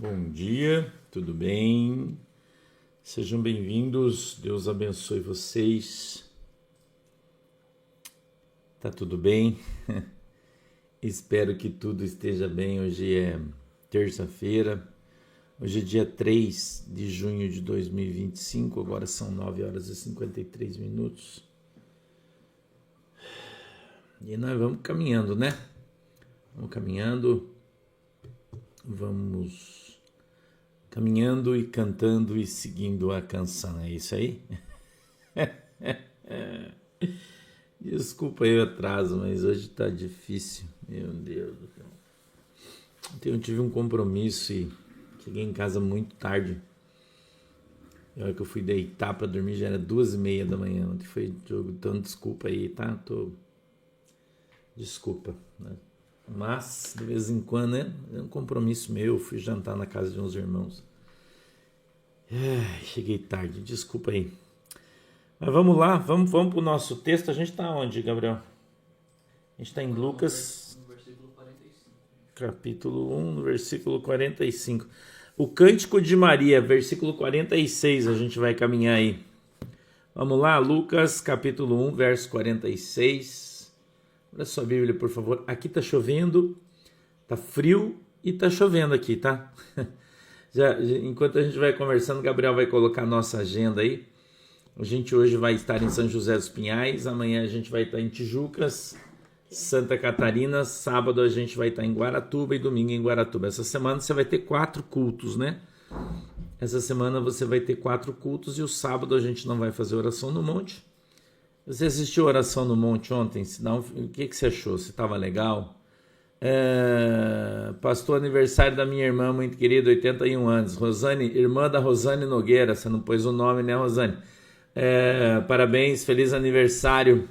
Bom dia, tudo bem? Sejam bem-vindos, Deus abençoe vocês. Tá tudo bem? Espero que tudo esteja bem. Hoje é terça-feira, hoje é dia 3 de junho de 2025, agora são 9 horas e 53 minutos. E nós vamos caminhando, né? Vamos caminhando e cantando e seguindo a canção, é isso aí? Desculpa aí o atraso, mas hoje tá difícil, meu Deus do céu. Ontem eu tive um compromisso e cheguei em casa muito tarde. E a hora que eu fui deitar pra dormir já era 2:30 da manhã. Ontem foi jogo, então desculpa aí, tá? Desculpa, né? Mas, de vez em quando, né? É um compromisso meu, fui jantar na casa de uns irmãos. Cheguei tarde, desculpa aí. Mas vamos lá, vamos pro nosso texto. A gente está onde, Gabriel? A gente está em Lucas, no versículo 45. Capítulo 1, no versículo 45. O Cântico de Maria, versículo 46, a gente vai caminhar aí. Vamos lá, Lucas, capítulo 1, verso 46. Olha sua Bíblia, por favor. Aqui tá chovendo, tá frio e tá chovendo aqui, tá? Enquanto a gente vai conversando, Gabriel vai colocar a nossa agenda aí. A gente hoje vai estar em São José dos Pinhais, amanhã a gente vai estar em Tijucas, Santa Catarina, sábado a gente vai estar em Guaratuba e domingo em Guaratuba. Essa semana você vai ter 4 cultos, né? Essa semana você vai ter 4 cultos e o sábado a gente não vai fazer oração no monte. Você assistiu a oração no monte ontem? O que você achou? Se estava legal? Pastor, aniversário da minha irmã muito querida, 81 anos. Rosane, irmã da Rosane Nogueira. Você não pôs o nome, né, Rosane? Parabéns, feliz aniversário.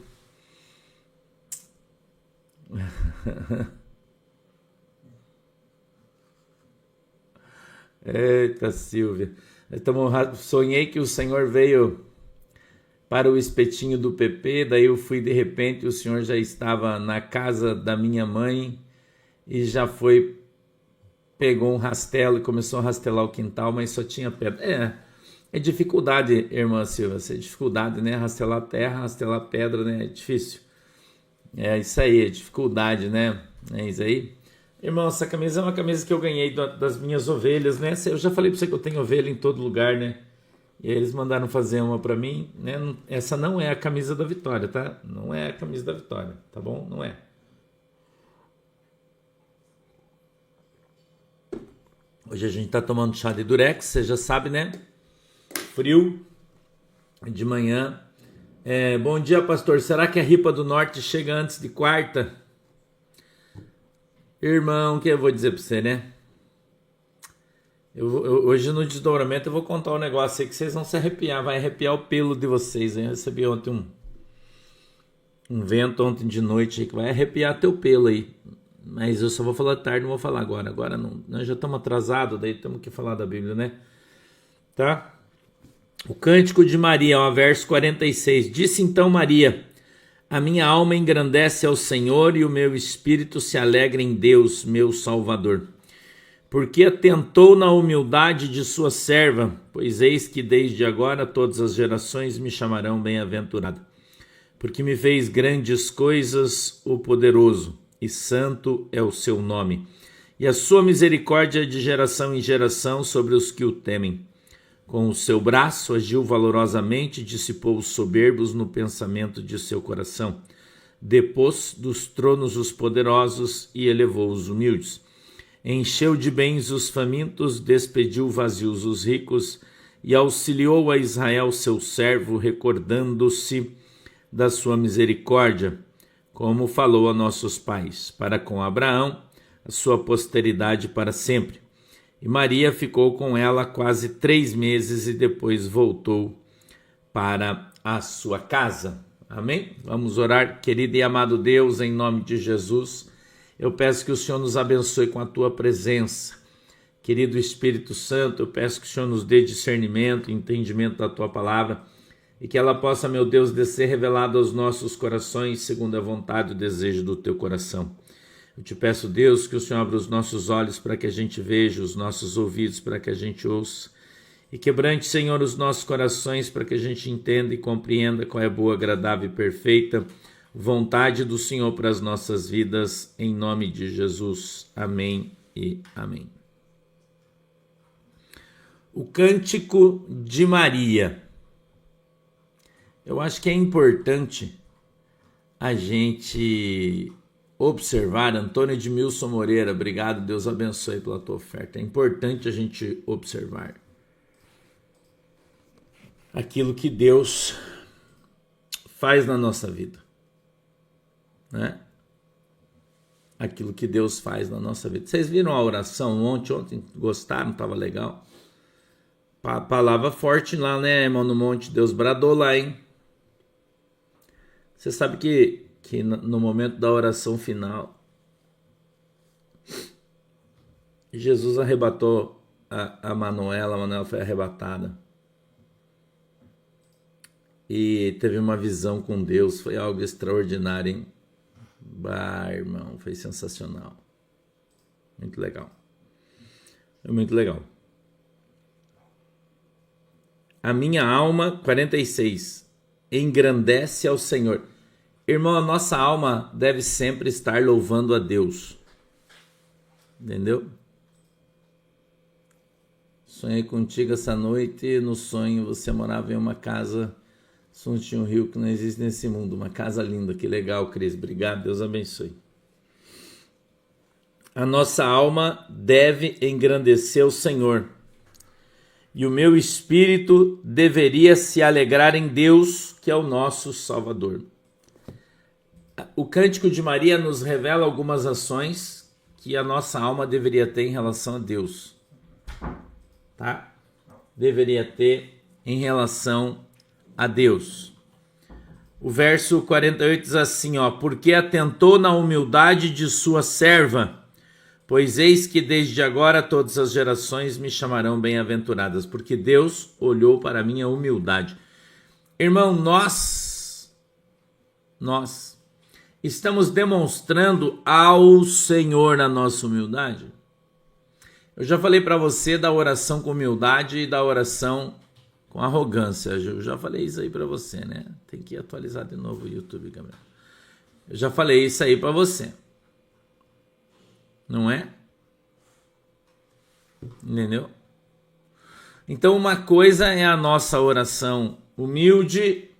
Eita, Silvia. Sonhei que o Senhor veio para o espetinho do PP, daí eu fui de repente, o Senhor já estava na casa da minha mãe e já pegou um rastelo e começou a rastelar o quintal, mas só tinha pedra. É dificuldade, irmã Silvia, é dificuldade, né? Rastelar terra, rastelar pedra, né? É difícil. É isso aí, é dificuldade, né? É isso aí. Irmão, essa camisa é uma camisa que eu ganhei das minhas ovelhas, né? Eu já falei para você que eu tenho ovelha em todo lugar, né? E aí eles mandaram fazer uma para mim, né? Essa não é a camisa da Vitória, tá? Não é a camisa da Vitória, tá bom? Não é. Hoje a gente tá tomando chá de Durex, você já sabe, né? Frio de manhã. Bom dia, pastor. Será que a Ripa do Norte chega antes de quarta? Irmão, o que eu vou dizer pra você, né? Hoje no desdobramento eu vou contar um negócio aí que vocês vão se arrepiar, vai arrepiar o pelo de vocês, hein? Eu recebi ontem um vento ontem de noite aí que vai arrepiar teu pelo aí. Mas eu só vou falar tarde, não vou falar agora. Agora não, nós já estamos atrasados, daí temos que falar da Bíblia, né? Tá? O Cântico de Maria, ó, verso 46. Disse então Maria: a minha alma engrandece ao Senhor e o meu espírito se alegra em Deus, meu Salvador. Porque atentou na humildade de sua serva, pois eis que desde agora todas as gerações me chamarão bem-aventurada. Porque me fez grandes coisas o poderoso, e santo é o seu nome. E a sua misericórdia é de geração em geração sobre os que o temem. Com o seu braço agiu valorosamente, dissipou os soberbos no pensamento de seu coração. Depôs dos tronos os poderosos e elevou os humildes. Encheu de bens os famintos, despediu vazios os ricos e auxiliou a Israel seu servo, recordando-se da sua misericórdia, como falou a nossos pais, para com Abraão, a sua posteridade para sempre. E Maria ficou com ela quase 3 meses e depois voltou para a sua casa. Amém? Vamos orar. Querido e amado Deus, em nome de Jesus, eu peço que o Senhor nos abençoe com a tua presença. Querido Espírito Santo, eu peço que o Senhor nos dê discernimento e entendimento da tua palavra e que ela possa, meu Deus, descer revelada aos nossos corações segundo a vontade e o desejo do teu coração. Eu te peço, Deus, que o Senhor abra os nossos olhos para que a gente veja, os nossos ouvidos para que a gente ouça. E quebrante, Senhor, os nossos corações para que a gente entenda e compreenda qual é a boa, agradável e perfeita vontade do Senhor para as nossas vidas, em nome de Jesus. Amém e amém. O Cântico de Maria. Eu acho que é importante a gente observar. Antônio Edmilson Moreira, obrigado, Deus abençoe pela tua oferta. É importante a gente observar aquilo que Deus faz na nossa vida, né? Aquilo que Deus faz na nossa vida. Vocês viram a oração ontem gostaram? Estava legal. Palavra forte lá, né, irmão, no monte. Deus bradou lá, hein? Você sabe que no momento da oração final, Jesus arrebatou a Manuela foi arrebatada. E teve uma visão com Deus, foi algo extraordinário, hein? Bah, irmão, foi sensacional. Muito legal. Foi muito legal. A minha alma, 46, engrandece ao Senhor. Irmão, a nossa alma deve sempre estar louvando a Deus. Entendeu? Sonhei contigo essa noite, no sonho você morava em uma casa, tinha um rio que não existe nesse mundo, uma casa linda, que legal, Cris, obrigado, Deus abençoe. A nossa alma deve engrandecer o Senhor, e o meu espírito deveria se alegrar em Deus, que é o nosso Salvador. O Cântico de Maria nos revela algumas ações que a nossa alma deveria ter em relação a Deus, tá? Deveria ter em relação a Deus. O verso 48 diz assim, porque atentou na humildade de sua serva, pois eis que desde agora todas as gerações me chamarão bem-aventuradas, porque Deus olhou para a minha humildade. Irmão, nós estamos demonstrando ao Senhor a nossa humildade. Eu já falei para você da oração com humildade e da oração com arrogância. Eu já falei isso aí para você, né? Tem que atualizar de novo o YouTube, Gabriel. Eu já falei isso aí para você. Não é? Entendeu? Então, uma coisa é a nossa oração humilde.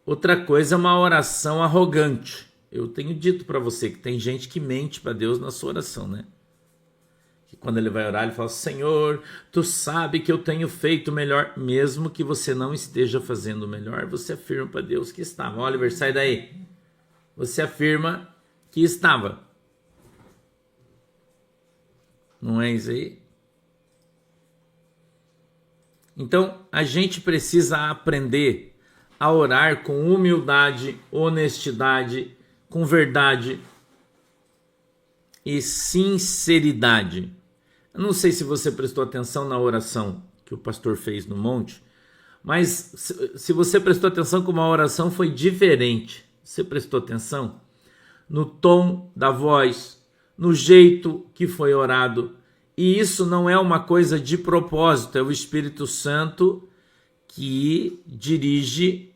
Outra coisa é uma oração arrogante. Eu tenho dito para você que tem gente que mente para Deus na sua oração, né? Que quando ele vai orar, ele fala, Senhor, tu sabe que eu tenho feito o melhor. Mesmo que você não esteja fazendo o melhor, você afirma para Deus que estava. Oliver, sai daí. Você afirma que estava. Não é isso aí? Então, a gente precisa aprender a orar com humildade, honestidade, com verdade e sinceridade. Eu não sei se você prestou atenção na oração que o pastor fez no monte, mas se você prestou atenção como a oração foi diferente, você prestou atenção no tom da voz, no jeito que foi orado, e isso não é uma coisa de propósito, é o Espírito Santo que dirige,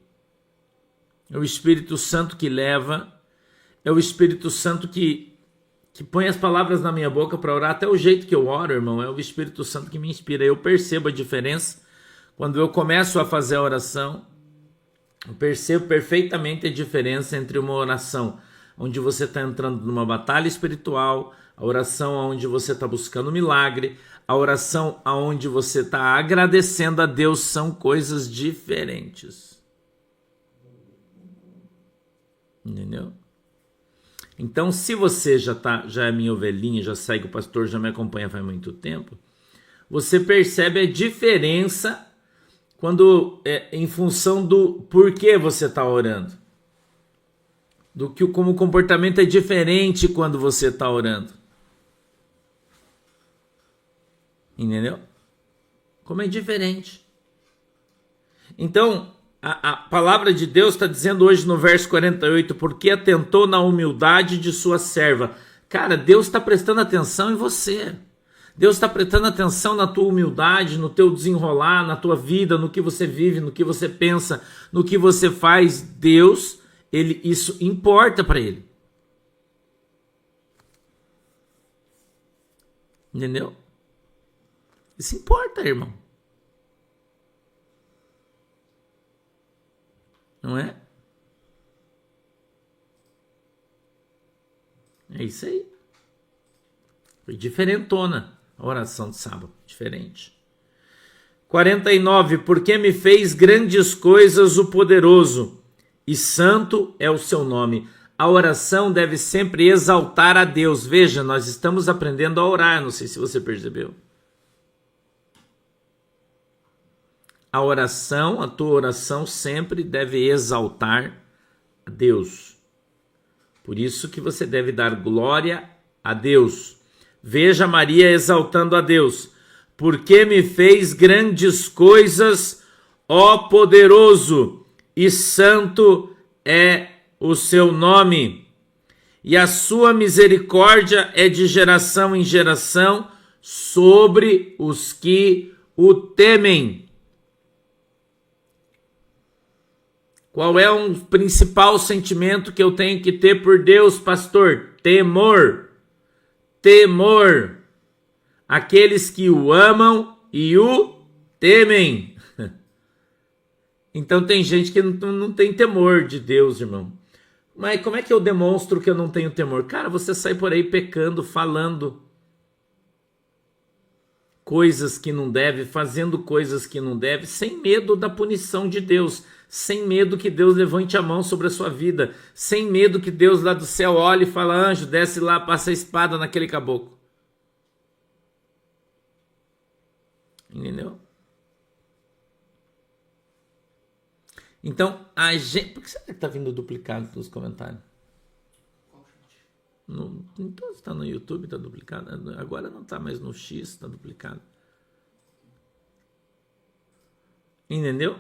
é o Espírito Santo que leva, é o Espírito Santo que põe as palavras na minha boca para orar, até o jeito que eu oro, irmão, é o Espírito Santo que me inspira. Eu percebo a diferença quando eu começo a fazer a oração, eu percebo perfeitamente a diferença entre uma oração onde você está entrando numa batalha espiritual, a oração onde você está buscando milagre, a oração onde você está agradecendo a Deus, são coisas diferentes. Entendeu? Então, se você já é minha ovelhinha, já segue o pastor, já me acompanha faz muito tempo, você percebe a diferença quando em função do porquê você está orando. Do que como o comportamento é diferente quando você está orando. Entendeu? Como é diferente. Então, A palavra de Deus está dizendo hoje no verso 48, porque atentou na humildade de sua serva. Cara, Deus está prestando atenção em você. Deus está prestando atenção na tua humildade, no teu desenrolar, na tua vida, no que você vive, no que você pensa, no que você faz. Deus, isso importa para ele. Entendeu? Isso importa, irmão. Não é? É isso aí. Foi diferentona a oração de sábado. Diferente. 49. Porque me fez grandes coisas o poderoso, e santo é o seu nome. A oração deve sempre exaltar a Deus. Veja, nós estamos aprendendo a orar. Não sei se você percebeu. A oração, a tua oração sempre deve exaltar a Deus. Por isso que você deve dar glória a Deus. Veja Maria exaltando a Deus. Porque me fez grandes coisas, ó poderoso, e santo é o seu nome. E a sua misericórdia é de geração em geração sobre os que o temem. Qual é um principal sentimento que eu tenho que ter por Deus, pastor? Temor. Temor. Aqueles que o amam e o temem. Então tem gente que não tem temor de Deus, irmão. Mas como é que eu demonstro que eu não tenho temor? Cara, você sai por aí pecando, falando coisas que não deve, fazendo coisas que não deve, sem medo da punição de Deus, sem medo que Deus levante a mão sobre a sua vida, sem medo que Deus lá do céu olhe e fala, anjo, desce lá, passa a espada naquele caboclo. Entendeu? Então, a gente... Por que será que está vindo duplicado nos comentários? Então está no YouTube, está duplicado. Agora não está mais no X, está duplicado. Entendeu?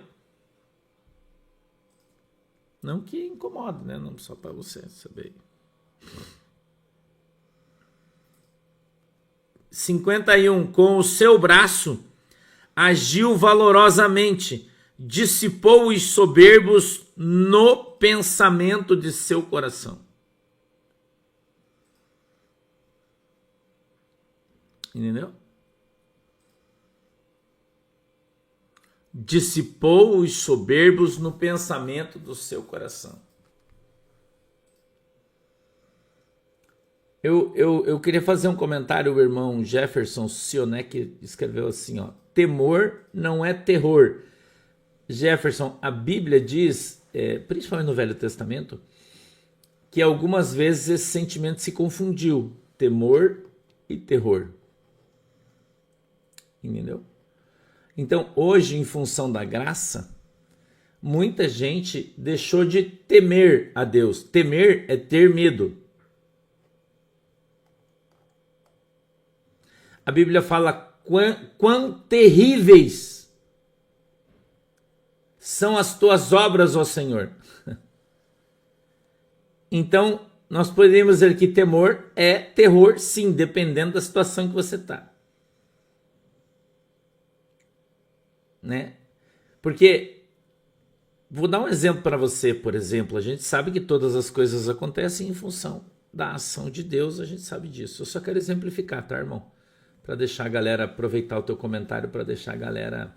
Não que incomoda, né? Não só para você saber. 51. Com o seu braço agiu valorosamente, dissipou os soberbos no pensamento de seu coração. Entendeu? Dissipou os soberbos no pensamento do seu coração. Eu queria fazer um comentário, o irmão Jefferson Sionek escreveu assim, ó, temor não é terror. Jefferson, a Bíblia diz, principalmente no Velho Testamento, que algumas vezes esse sentimento se confundiu, temor e terror. Entendeu? Então, hoje, em função da graça, muita gente deixou de temer a Deus. Temer é ter medo. A Bíblia fala quão terríveis são as tuas obras, ó Senhor. Então, nós podemos dizer que temor é terror, sim, dependendo da situação que você está. Né? Porque, vou dar um exemplo para você, por exemplo, a gente sabe que todas as coisas acontecem em função da ação de Deus, a gente sabe disso. Eu só quero exemplificar, tá, irmão? Para deixar a galera, aproveitar o teu comentário, para deixar a galera,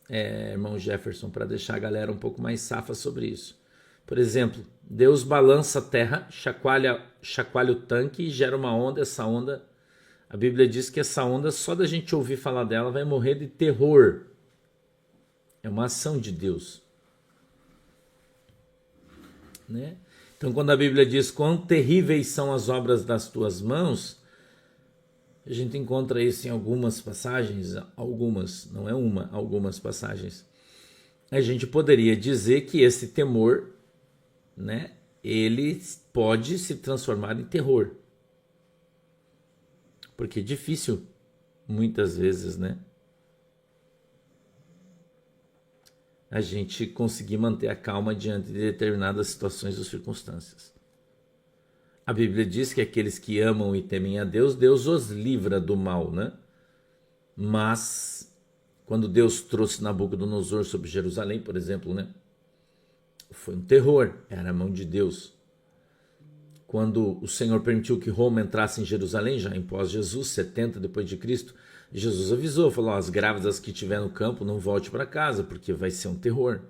irmão Jefferson, para deixar a galera um pouco mais safa sobre isso. Por exemplo, Deus balança a terra, chacoalha o tanque e gera uma onda, essa onda, a Bíblia diz que essa onda, só da gente ouvir falar dela, vai morrer de terror. É uma ação de Deus. Né? Então, quando a Bíblia diz quão terríveis são as obras das tuas mãos, a gente encontra isso em algumas passagens, algumas, não é uma, algumas passagens. A gente poderia dizer que esse temor, né, ele pode se transformar em terror. Porque é difícil, muitas vezes, né? a gente conseguir manter a calma diante de determinadas situações ou circunstâncias. A Bíblia diz que aqueles que amam e temem a Deus, Deus os livra do mal, né? Mas quando Deus trouxe Nabucodonosor sobre Jerusalém, por exemplo, né? Foi um terror, era a mão de Deus. Quando o Senhor permitiu que Roma entrasse em Jerusalém, já em pós-Jesus, 70 depois de Cristo, Jesus avisou, falou, as grávidas que estiver no campo não volte para casa, porque vai ser um terror.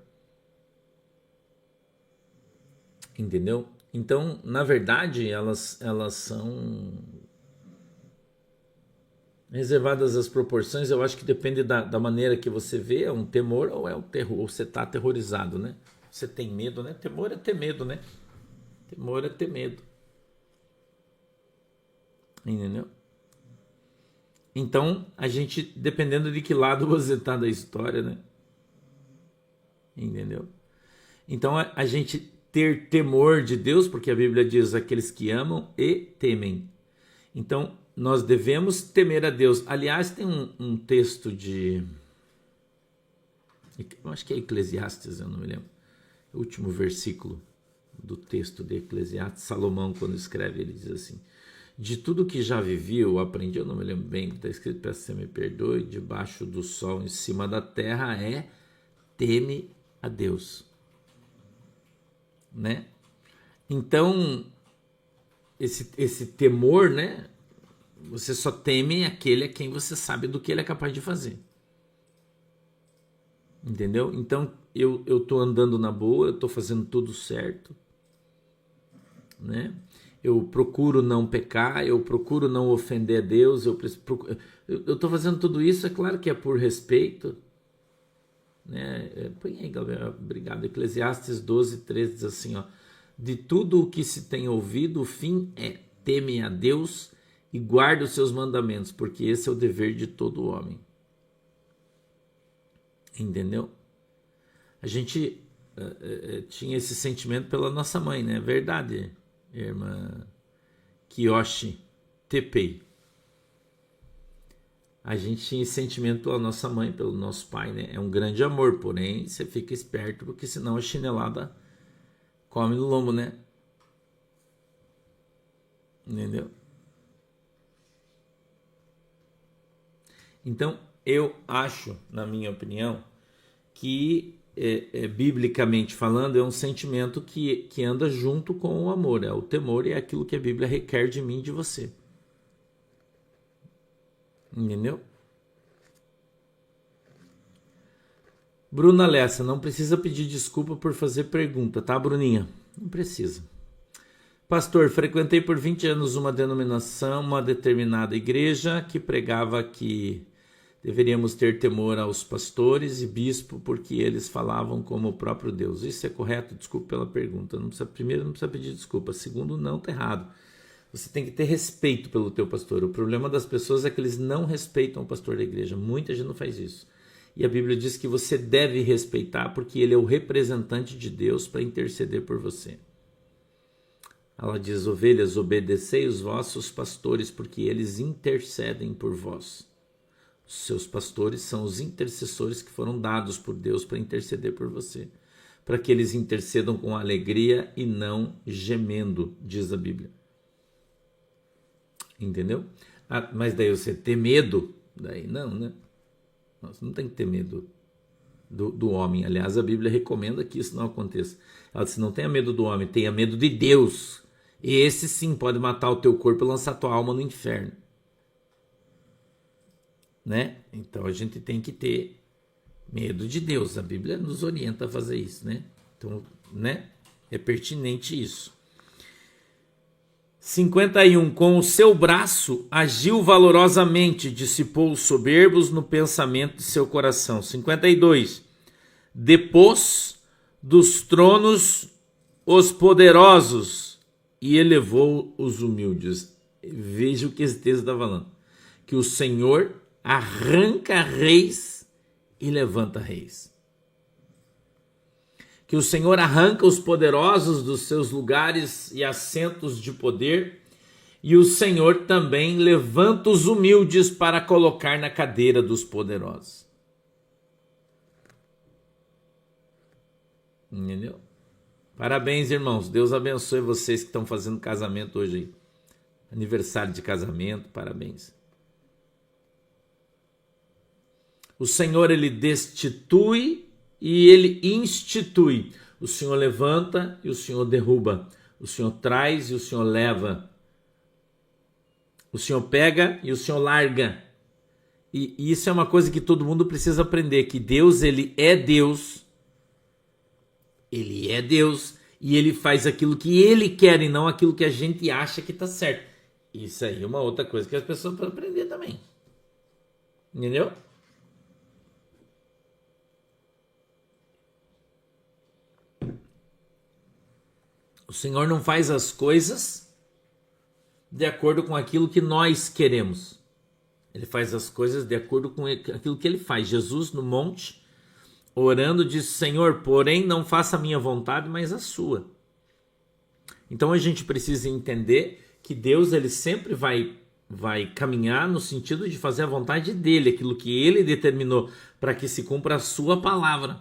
Entendeu? Então, na verdade, elas são reservadas às proporções. Eu acho que depende da maneira que você vê, é um temor ou é um terror, ou você está aterrorizado, né? Você tem medo, né? Temor é ter medo, né? Temor é ter medo. Entendeu? Então, a gente, dependendo de que lado você está da história, né? Entendeu? Então, a gente ter temor de Deus, porque a Bíblia diz aqueles que amam e temem. Então, nós devemos temer a Deus. Aliás, tem um texto eu acho que é Eclesiastes, eu não me lembro. O último versículo do texto de Eclesiastes, Salomão, quando escreve, ele diz assim: de tudo que já vivi, eu aprendi, eu não me lembro bem, está escrito, peço que você me perdoe, debaixo do sol, em cima da terra, teme a Deus. Né? Então, esse temor, né? Você só teme aquele a quem você sabe do que ele é capaz de fazer. Entendeu? Então, eu tô andando na boa, eu tô fazendo tudo certo, né? Eu procuro não pecar, eu procuro não ofender a Deus, eu tô fazendo tudo isso, é claro que é por respeito, né? Põe aí, Gabriel, obrigado. Eclesiastes 12:13 diz assim, ó: de tudo o que se tem ouvido, o fim é: teme a Deus e guarda os seus mandamentos, porque esse é o dever de todo homem. Entendeu? A gente tinha esse sentimento pela nossa mãe, né? Verdade, irmã Kiyoshi Tepei. A gente tinha esse sentimento pela nossa mãe, pelo nosso pai, né? É um grande amor, porém você fica esperto, porque senão a chinelada come no lombo, né? Entendeu? Então, eu acho, na minha opinião, que, biblicamente falando, é um sentimento que anda junto com o amor. O temor é aquilo que a Bíblia requer de mim e de você. Entendeu? Bruna Lessa, não precisa pedir desculpa por fazer pergunta, tá, Bruninha? Não precisa. Pastor, frequentei por 20 anos uma denominação, uma determinada igreja que pregava que deveríamos ter temor aos pastores e bispo porque eles falavam como o próprio Deus. Isso é correto? Desculpe pela pergunta. Primeiro, não precisa pedir desculpa. Segundo, não está errado. Você tem que ter respeito pelo teu pastor. O problema das pessoas é que eles não respeitam o pastor da igreja. Muita gente não faz isso. E a Bíblia diz que você deve respeitar porque ele é o representante de Deus para interceder por você. Ela diz: ovelhas, obedecei os vossos pastores porque eles intercedem por vós. Os seus pastores são os intercessores que foram dados por Deus para interceder por você, para que eles intercedam com alegria e não gemendo, diz a Bíblia. Entendeu? Mas daí você ter medo, daí não, né? Você não tem que ter medo do homem. Aliás, a Bíblia recomenda que isso não aconteça. Ela diz: não tenha medo do homem, tenha medo de Deus. E esse sim pode matar o teu corpo e lançar tua alma no inferno. Né? Então a gente tem que ter medo de Deus. A Bíblia nos orienta a fazer isso, né? Então, né? É pertinente isso. 51. Com o seu braço agiu valorosamente, dissipou os soberbos no pensamento de seu coração. 52. Depôs dos tronos os poderosos e elevou os humildes. Veja o que esse texto está falando. Que o Senhor arranca reis e levanta reis. Que o Senhor arranca os poderosos dos seus lugares e assentos de poder, e o Senhor também levanta os humildes para colocar na cadeira dos poderosos. Entendeu? Parabéns, irmãos. Deus abençoe vocês que estão fazendo casamento hoje aí. Aniversário de casamento, parabéns. O Senhor, ele destitui e ele institui. O Senhor levanta e o Senhor derruba. O Senhor traz e o Senhor leva. O Senhor pega e o Senhor larga. E isso é uma coisa que todo mundo precisa aprender, que Deus, ele é Deus. Ele é Deus e ele faz aquilo que ele quer e não aquilo que a gente acha que está certo. Isso aí é uma outra coisa que as pessoas precisam aprender também. Entendeu? O Senhor não faz as coisas de acordo com aquilo que nós queremos. Ele faz as coisas de acordo com aquilo que ele faz. Jesus no monte, orando, disse: Senhor, porém não faça a minha vontade, mas a sua. Então a gente precisa entender que Deus, ele sempre vai caminhar no sentido de fazer a vontade dele, aquilo que ele determinou, para que se cumpra a sua palavra.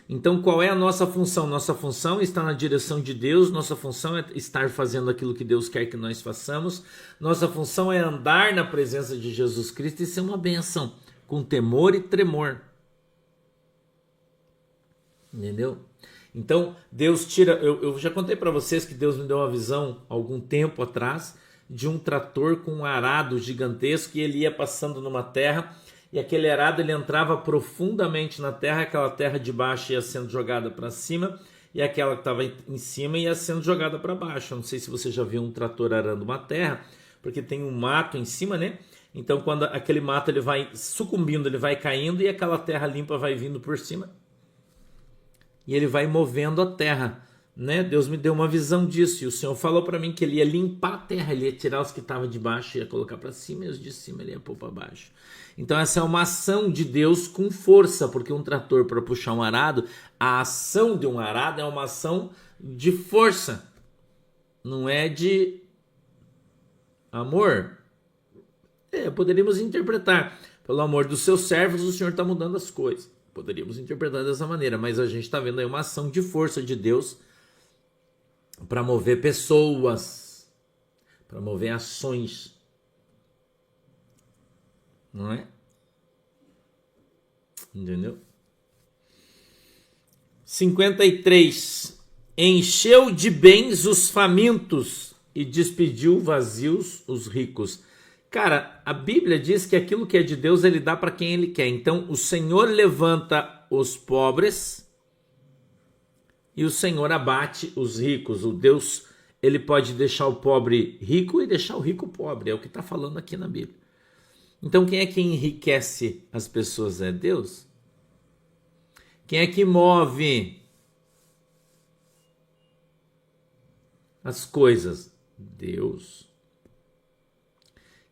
Então qual é a nossa função? Nossa função é estar na direção de Deus, nossa função é estar fazendo aquilo que Deus quer que nós façamos, nossa função é andar na presença de Jesus Cristo e ser uma bênção, com temor e tremor. Entendeu? Então Deus tira, eu já contei para vocês que Deus me deu uma visão algum tempo atrás de um trator com um arado gigantesco e ele ia passando numa terra e aquele arado ele entrava profundamente na terra, aquela terra de baixo ia sendo jogada para cima e aquela que estava em cima ia sendo jogada para baixo. Eu não sei se você já viu um trator arando uma terra, porque tem um mato em cima, né? Então quando aquele mato ele vai sucumbindo, ele vai caindo e aquela terra limpa vai vindo por cima. E ele vai movendo a terra, né? Deus me deu uma visão disso. E o Senhor falou para mim que ele ia limpar a terra, ele ia tirar os que estavam de baixo, ia colocar para cima, e os de cima ele ia pôr para baixo. Então essa é uma ação de Deus com força, porque um trator para puxar um arado, a ação de um arado é uma ação de força, não é de amor. Poderíamos interpretar: pelo amor dos seus servos, o Senhor está mudando as coisas. Poderíamos interpretar dessa maneira, mas a gente está vendo aí uma ação de força de Deus para mover pessoas, para mover ações, não é? Entendeu? 53. Encheu de bens os famintos e despediu vazios os ricos. Cara, a Bíblia diz que aquilo que é de Deus ele dá para quem ele quer. Então o Senhor levanta os pobres e o Senhor abate os ricos. O Deus, ele pode deixar o pobre rico e deixar o rico pobre. É o que está falando aqui na Bíblia. Então quem é que enriquece as pessoas? É Deus. Quem é que move as coisas? Deus.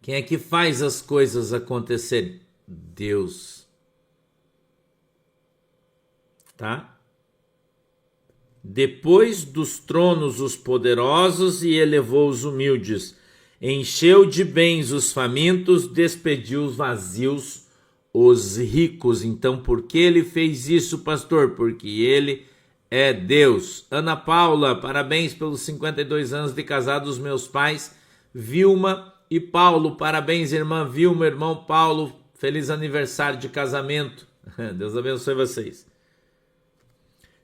Quem é que faz as coisas acontecerem? Deus. Tá? Depois dos tronos os poderosos e elevou os humildes. Encheu de bens os famintos, despediu os vazios os ricos. Então, por que ele fez isso, pastor? Porque ele é Deus. Ana Paula, parabéns pelos 52 anos de casado dos meus pais, Vilma e Paulo. Parabéns, irmã Vilma, irmão Paulo. Feliz aniversário de casamento. Deus abençoe vocês.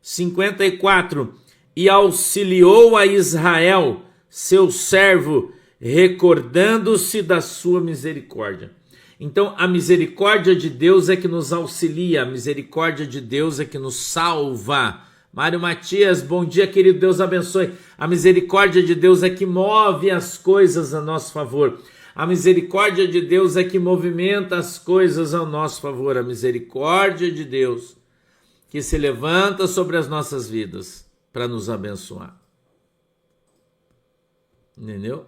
54. E auxiliou a Israel, seu servo, recordando-se da sua misericórdia. Então, a misericórdia de Deus é que nos auxilia, a misericórdia de Deus é que nos salva. Mário Matias, bom dia, querido, Deus abençoe. A misericórdia de Deus é que move as coisas a nosso favor. A misericórdia de Deus é que movimenta as coisas ao nosso favor. A misericórdia de Deus que se levanta sobre as nossas vidas para nos abençoar. Entendeu?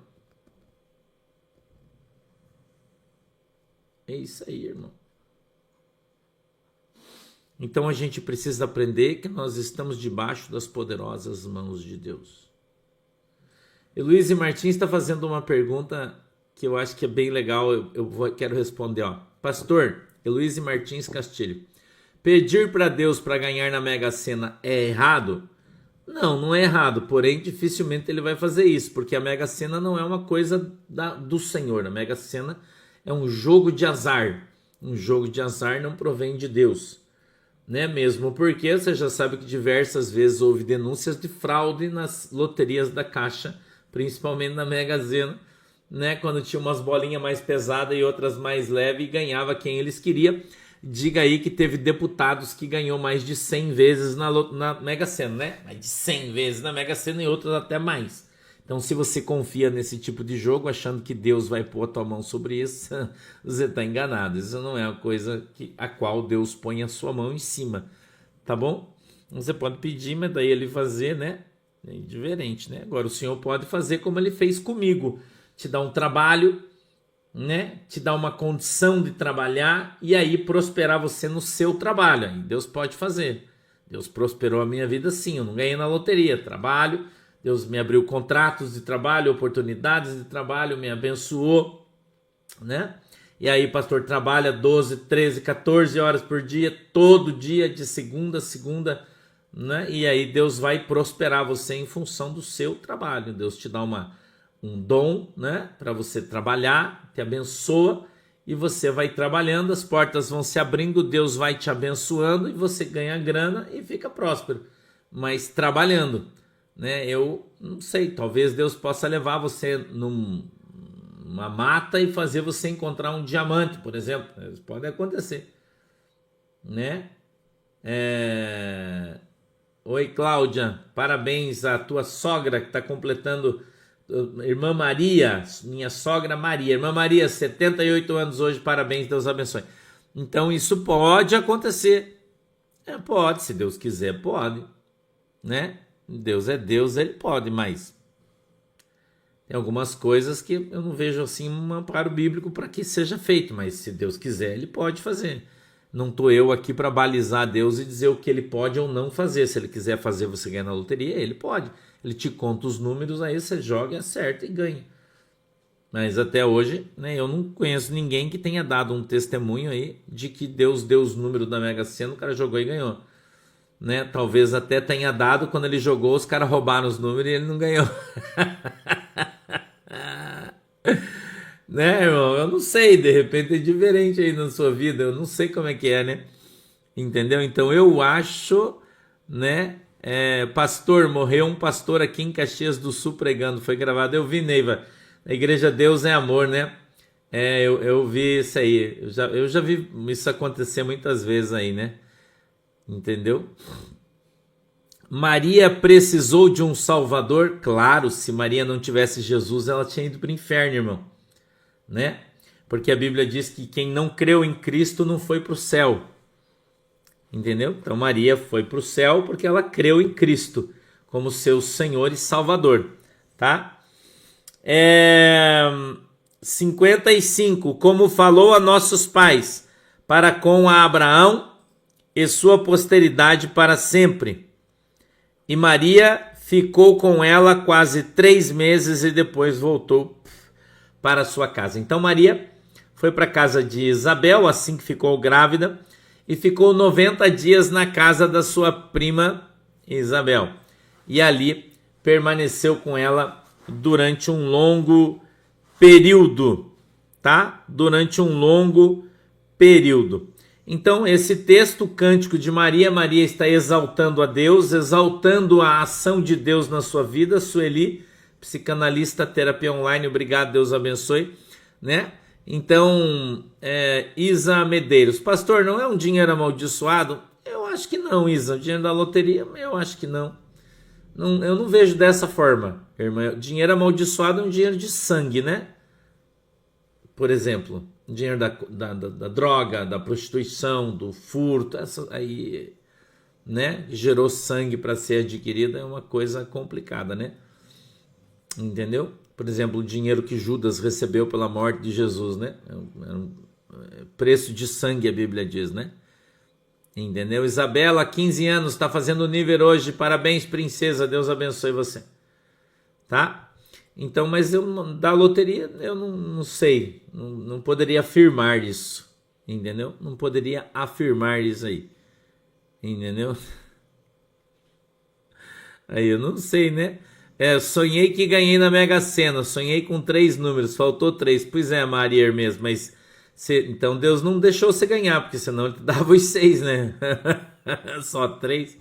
É isso aí, irmão. Então a gente precisa aprender que nós estamos debaixo das poderosas mãos de Deus. Heloísa Martins está fazendo uma pergunta que eu acho que é bem legal, quero responder. Pastor Heloísa Martins Castilho, Pedir para Deus para ganhar na Mega Sena é errado? Não, não é errado, porém dificilmente ele vai fazer isso, porque a Mega Sena não é uma coisa do Senhor. A Mega Sena é um jogo de azar. Um jogo de azar não provém de Deus, né? Mesmo porque você já sabe que diversas vezes houve denúncias de fraude nas loterias da Caixa, principalmente na Mega Sena, né? Quando tinha umas bolinhas mais pesadas e outras mais leves e ganhava quem eles queriam. Diga aí que teve deputados que ganhou mais de 100 vezes na Mega Sena, né? Mais de 100 vezes na Mega Sena e outras até mais. Então, se você confia nesse tipo de jogo, achando que Deus vai pôr a tua mão sobre isso, você está enganado. Isso não é uma coisa a qual Deus põe a sua mão em cima, tá bom? Você pode pedir, mas daí ele fazer, né? É diferente, né? Agora, o Senhor pode fazer como ele fez comigo. Te dar um trabalho, né? Te dar uma condição de trabalhar e aí prosperar você no seu trabalho. Aí Deus pode fazer. Deus prosperou a minha vida sim, eu não ganhei na loteria, trabalho. Deus me abriu contratos de trabalho, oportunidades de trabalho, me abençoou, né? E aí, pastor, trabalha 12, 13, 14 horas por dia, todo dia, de segunda a segunda, né? E aí Deus vai prosperar você em função do seu trabalho. Deus te dá um dom, né? Para você trabalhar, te abençoa e você vai trabalhando, as portas vão se abrindo, Deus vai te abençoando e você ganha grana e fica próspero, mas trabalhando, né? Eu não sei, talvez Deus possa levar você numa mata e fazer você encontrar um diamante, por exemplo. Isso pode acontecer, né? Oi, Cláudia, parabéns à tua sogra que está completando, irmã Maria, minha sogra Maria, irmã Maria, 78 anos hoje, parabéns, Deus abençoe. Então isso pode acontecer, pode, se Deus quiser, pode, né? Deus é Deus, ele pode, mas tem algumas coisas que eu não vejo assim um amparo bíblico para que seja feito, mas se Deus quiser, ele pode fazer. Não estou eu aqui para balizar Deus e dizer o que ele pode ou não fazer. Se ele quiser fazer você ganhar na loteria, ele pode. Ele te conta os números, aí você joga, acerta e ganha. Mas até hoje, né, eu não conheço ninguém que tenha dado um testemunho aí de que Deus deu os números da Mega Sena, o cara jogou e ganhou. Né? Talvez até tenha dado, quando ele jogou, os caras roubaram os números e ele não ganhou. Né, irmão? Eu não sei, de repente é diferente aí na sua vida, eu não sei como é que é, né? Entendeu? Então eu acho, né? Pastor, morreu um pastor aqui em Caxias do Sul pregando, foi gravado, eu vi, Neiva, a igreja Deus é Amor, né? Eu vi isso aí, eu já vi isso acontecer muitas vezes aí, né? Entendeu? Maria precisou de um salvador? Claro, se Maria não tivesse Jesus, ela tinha ido para o inferno, irmão, né? Porque a Bíblia diz que quem não creu em Cristo não foi para o céu, entendeu? Então Maria foi para o céu porque ela creu em Cristo como seu Senhor e Salvador, tá? 55, como falou a nossos pais, para com a Abraão e sua posteridade para sempre. E Maria ficou com ela quase 3 meses e depois voltou para sua casa. Então Maria foi para a casa de Isabel assim que ficou grávida e ficou 90 dias na casa da sua prima Isabel. E ali permaneceu com ela durante um longo período, tá? Durante um longo período. Então, esse texto, o Cântico de Maria, Maria está exaltando a Deus, exaltando a ação de Deus na sua vida. Sueli, psicanalista, terapia online, obrigado, Deus abençoe, né? Então, Isa Medeiros, pastor, não é um dinheiro amaldiçoado? Eu acho que não, Isa, o dinheiro da loteria, eu acho que não. Eu não vejo dessa forma, irmã. Dinheiro amaldiçoado é um dinheiro de sangue, né? Por exemplo, dinheiro da droga, da prostituição, do furto, essa aí, né? Gerou sangue para ser adquirida, é uma coisa complicada, né? Entendeu? Por exemplo, o dinheiro que Judas recebeu pela morte de Jesus, né? Preço de sangue, a Bíblia diz, né? Entendeu? Isabela, 15 anos, está fazendo nível hoje. Parabéns, princesa. Deus abençoe você. Tá? Então, mas da loteria, eu não sei. Não poderia afirmar isso. Entendeu? Não poderia afirmar isso aí. Entendeu? Aí eu não sei, né? Sonhei que ganhei na Mega Sena, sonhei com 3 números, faltou 3. Pois é, Maria Hermes, mas então Deus não deixou você ganhar, porque senão ele te dava os 6, né? Só 3.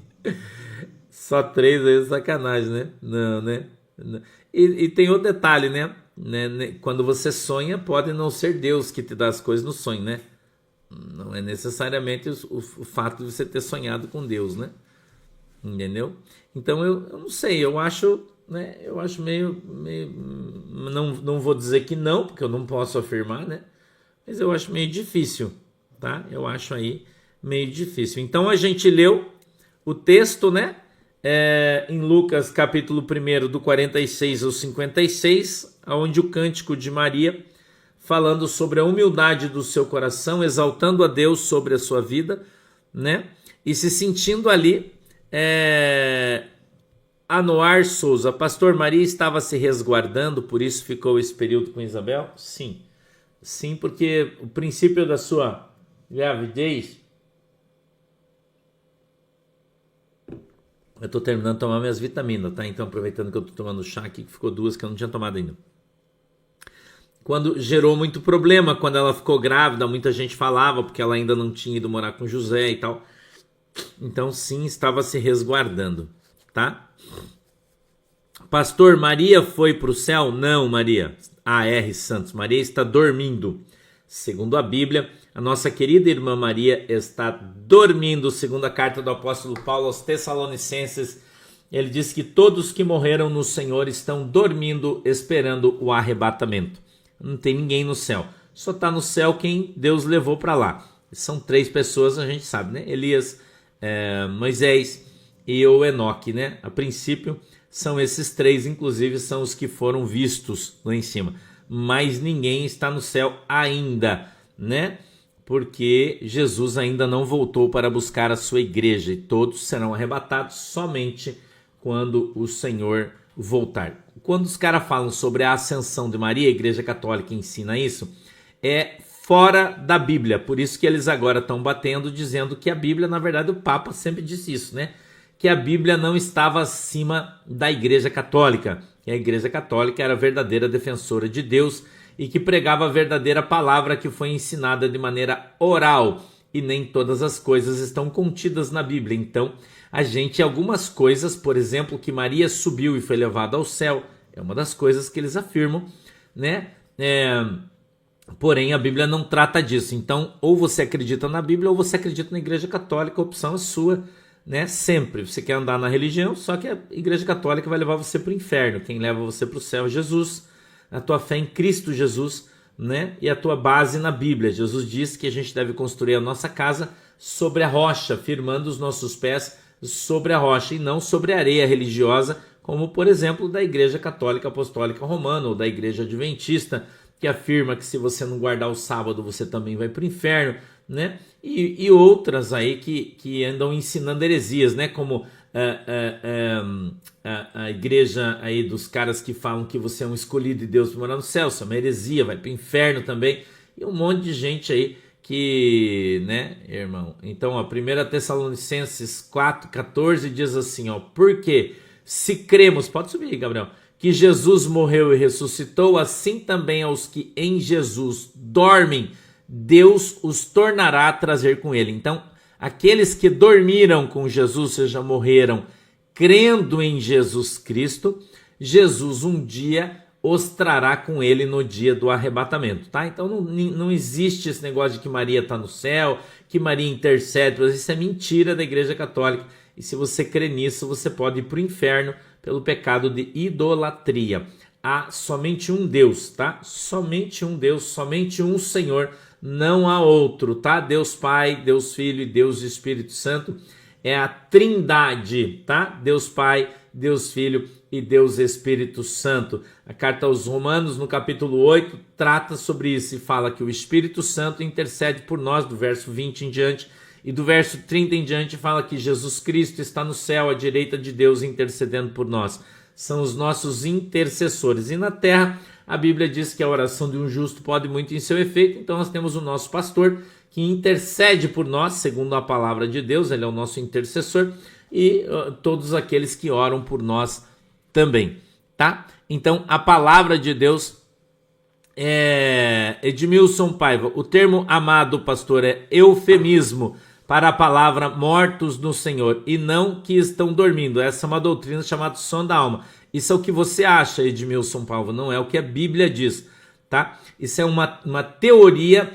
Só 3 aí é sacanagem, né? Não, né? E tem outro detalhe, né? Quando você sonha, pode não ser Deus que te dá as coisas no sonho, né? Não é necessariamente o fato de você ter sonhado com Deus, né? Entendeu? Então eu não sei, eu acho, né? Eu acho meio não vou dizer que não, porque eu não posso afirmar, né? Mas eu acho meio difícil, tá? Eu acho aí meio difícil. Então a gente leu o texto, né? Em Lucas capítulo 1, do 46 ao 56, onde o cântico de Maria, falando sobre a humildade do seu coração, exaltando a Deus sobre a sua vida, né? E se sentindo ali, Anoar Souza, pastor, Maria estava se resguardando, por isso ficou esse período com Isabel? Sim. Sim, porque o princípio da sua gravidez... Eu estou terminando de tomar minhas vitaminas, tá? Então, aproveitando que eu estou tomando chá aqui, que ficou 2 que eu não tinha tomado ainda. Quando gerou muito problema, quando ela ficou grávida, muita gente falava, porque ela ainda não tinha ido morar com José e tal. Então, sim, estava se resguardando, tá? Pastor, Maria foi para o céu? Não, Maria. A.R. Santos. Maria está dormindo. Segundo a Bíblia, a nossa querida irmã Maria está dormindo. Segundo a carta do apóstolo Paulo aos Tessalonicenses, ele diz que todos que morreram no Senhor estão dormindo, esperando o arrebatamento. Não tem ninguém no céu. Só está no céu quem Deus levou para lá. São 3 pessoas, a gente sabe, né? Elias, Moisés e o Enoque, né? A princípio são esses 3, inclusive são os que foram vistos lá em cima. Mas ninguém está no céu ainda, né? Porque Jesus ainda não voltou para buscar a sua igreja e todos serão arrebatados somente quando o Senhor voltar. Quando os caras falam sobre a ascensão de Maria, a Igreja Católica ensina isso, é fora da Bíblia. Por isso que eles agora estão batendo, dizendo que a Bíblia, na verdade, o Papa sempre disse isso, né? Que a Bíblia não estava acima da Igreja Católica, que a Igreja Católica era a verdadeira defensora de Deus e que pregava a verdadeira palavra que foi ensinada de maneira oral, e nem todas as coisas estão contidas na Bíblia. Então, algumas coisas, por exemplo, que Maria subiu e foi levada ao céu, é uma das coisas que eles afirmam, né? Porém, a Bíblia não trata disso. Então, ou você acredita na Bíblia ou você acredita na Igreja Católica, a opção é sua, né? Sempre. Você quer andar na religião, só que a Igreja Católica vai levar você para o inferno. Quem leva você para o céu é Jesus, a tua fé em Cristo Jesus, né? E a tua base na Bíblia. Jesus diz que a gente deve construir a nossa casa sobre a rocha, firmando os nossos pés sobre a rocha e não sobre a areia religiosa, como por exemplo da Igreja Católica Apostólica Romana ou da Igreja Adventista, que afirma que se você não guardar o sábado você também vai para o inferno, né? E outras aí que andam ensinando heresias, né? Como a igreja aí dos caras que falam que você é um escolhido de Deus para morar no céu, isso é uma heresia, vai para o inferno também, e um monte de gente aí que, né, irmão? Então, ó, 1 Tessalonicenses 4,14 diz assim, ó, porque se cremos, pode subir, Gabriel, que Jesus morreu e ressuscitou, assim também aos que em Jesus dormem, Deus os tornará a trazer com ele. Então, aqueles que dormiram com Jesus, ou seja, morreram crendo em Jesus Cristo, Jesus um dia os trará com ele no dia do arrebatamento, tá? Então não existe esse negócio de que Maria está no céu, que Maria intercede, isso é mentira da Igreja Católica. E se você crê nisso, você pode ir para o inferno pelo pecado de idolatria. Há somente um Deus, tá? Somente um Deus, somente um Senhor, não há outro, tá? Deus Pai, Deus Filho e Deus Espírito Santo é a Trindade, tá? Deus Pai, Deus Filho e Deus Espírito Santo. A carta aos Romanos, no capítulo 8, trata sobre isso e fala que o Espírito Santo intercede por nós, do verso 20 em diante, e do verso 30 em diante fala que Jesus Cristo está no céu à direita de Deus intercedendo por nós. São os nossos intercessores. E na terra A Bíblia diz que a oração de um justo pode muito em seu efeito, então nós temos o nosso pastor que intercede por nós, segundo a palavra de Deus, ele é o nosso intercessor, e todos aqueles que oram por nós também, tá? Então a palavra de Deus Edmilson Paiva, o termo amado, pastor, é eufemismo para a palavra mortos no Senhor e não que estão dormindo. Essa é uma doutrina chamada som da alma. Isso é o que você acha, Edmilson Paiva, não é o que a Bíblia diz, tá? Isso é uma teoria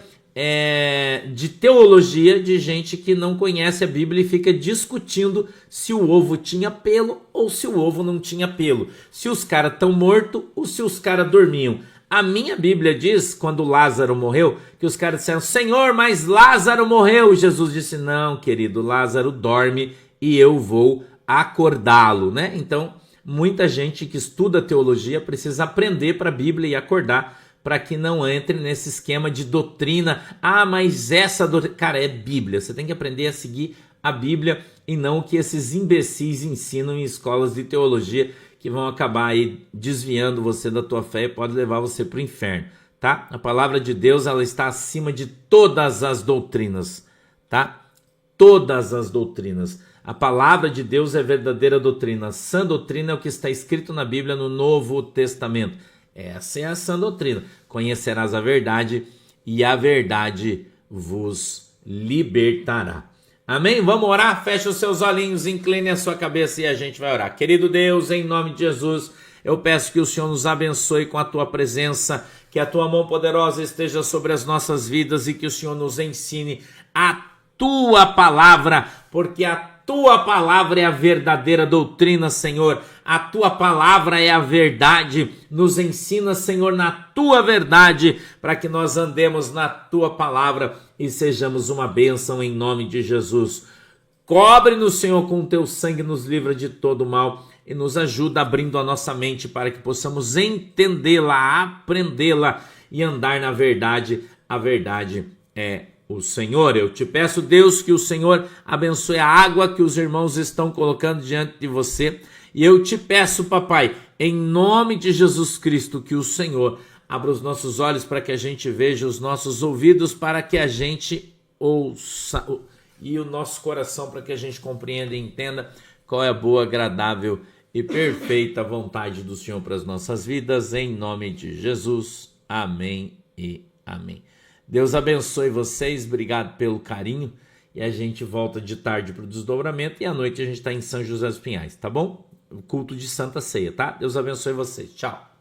de teologia de gente que não conhece a Bíblia e fica discutindo se o ovo tinha pelo ou se o ovo não tinha pelo, se os caras estão mortos ou se os caras dormiam. A minha Bíblia diz, quando Lázaro morreu, que os caras disseram, Senhor, mas Lázaro morreu. Jesus disse, não, querido, Lázaro dorme e eu vou acordá-lo, né? Então, muita gente que estuda teologia precisa aprender para a Bíblia e acordar para que não entre nesse esquema de doutrina. Ah, mas essa doutrina... Cara, é Bíblia. Você tem que aprender a seguir a Bíblia e não o que esses imbecis ensinam em escolas de teologia que vão acabar aí desviando você da tua fé e pode levar você para o inferno, tá? A palavra de Deus, ela está acima de todas as doutrinas, tá? Todas as doutrinas. A palavra de Deus é verdadeira doutrina. A sã doutrina é o que está escrito na Bíblia no Novo Testamento. Essa é a sã doutrina. Conhecerás a verdade e a verdade vos libertará. Amém? Vamos orar? Feche os seus olhinhos, incline a sua cabeça e a gente vai orar. Querido Deus, em nome de Jesus, eu peço que o Senhor nos abençoe com a tua presença, que a tua mão poderosa esteja sobre as nossas vidas e que o Senhor nos ensine a tua palavra, porque a tua palavra é a verdadeira doutrina, Senhor. A tua palavra é a verdade. Nos ensina, Senhor, na tua verdade, para que nós andemos na tua palavra e sejamos uma bênção em nome de Jesus. Cobre-nos, Senhor, com o teu sangue, nos livra de todo mal e nos ajuda abrindo a nossa mente para que possamos entendê-la, aprendê-la e andar na verdade. A verdade é o Senhor. Eu te peço, Deus, que o Senhor abençoe a água que os irmãos estão colocando diante de você. E eu te peço, papai, em nome de Jesus Cristo, que o Senhor abra os nossos olhos para que a gente veja, os nossos ouvidos para que a gente ouça e o nosso coração para que a gente compreenda e entenda qual é a boa, agradável e perfeita vontade do Senhor para as nossas vidas. Em nome de Jesus. Amém e amém. Deus abençoe vocês, obrigado pelo carinho, e a gente volta de tarde para o desdobramento e à noite a gente está em São José dos Pinhais, tá bom? O culto de Santa Ceia, tá? Deus abençoe vocês, tchau.